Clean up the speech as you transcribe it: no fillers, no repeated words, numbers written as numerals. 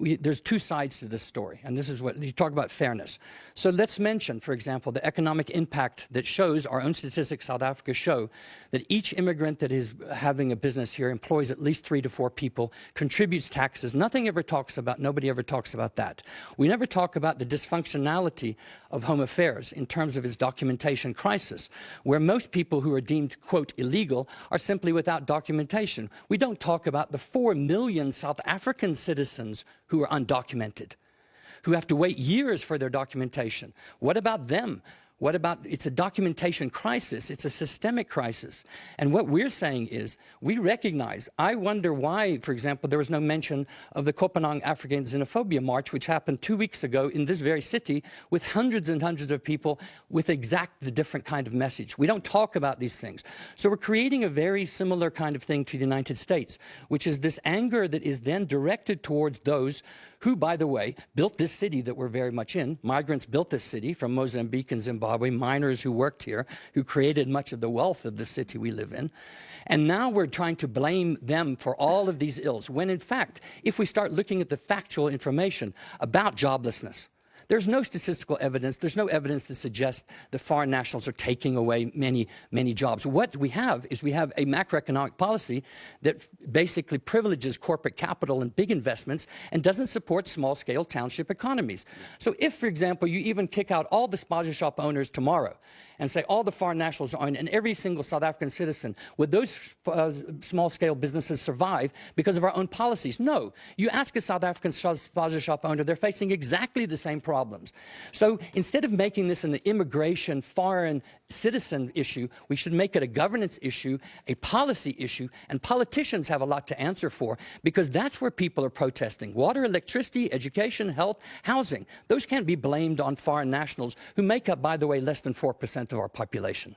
there's two sides to this story, and this is what you talk about fairness. So let's mention, for example, the economic impact that shows, our own statistics, South Africa show, that each immigrant that is having a business here employs at least 3 to 4 people, contributes taxes. Nobody ever talks about that. We never talk about the dysfunctionality of Home Affairs in terms of its documentation crisis, where most people who are deemed, quote, illegal are simply without documentation. We don't talk about the 4 million South African citizens who are undocumented, who have to wait years for their documentation. What about them? What about, it's a documentation crisis, it's a systemic crisis. And what we're saying is, we recognize, I wonder why, for example, there was no mention of the Kopanang African Xenophobia March, which happened 2 weeks ago in this very city with hundreds and hundreds of people with the different kind of message. We don't talk about these things. So we're creating a very similar kind of thing to the United States, which is this anger that is then directed towards those who, by the way, built this city that we're very much in. Migrants built this city from Mozambique and Zimbabwe, miners who worked here, who created much of the wealth of the city we live in. And now we're trying to blame them for all of these ills, when in fact, if we start looking at the factual information about joblessness, there's no statistical evidence, there's no evidence that suggests the foreign nationals are taking away many jobs. What we have is we have a macroeconomic policy that basically privileges corporate capital and big investments and doesn't support small-scale township economies. So if, for example, you even kick out all the spaza shop owners tomorrow and say all the foreign nationals are in, and every single South African citizen, would those small-scale businesses survive because of our own policies? No. You ask a South African spaza shop owner, they're facing exactly the same problems. So instead of making this an immigration, foreign citizen issue, we should make it a governance issue, a policy issue, and politicians have a lot to answer for, because that's where people are protesting. Water, electricity, education, health, housing. Those can't be blamed on foreign nationals who make up, by the way, less than 4% of our population.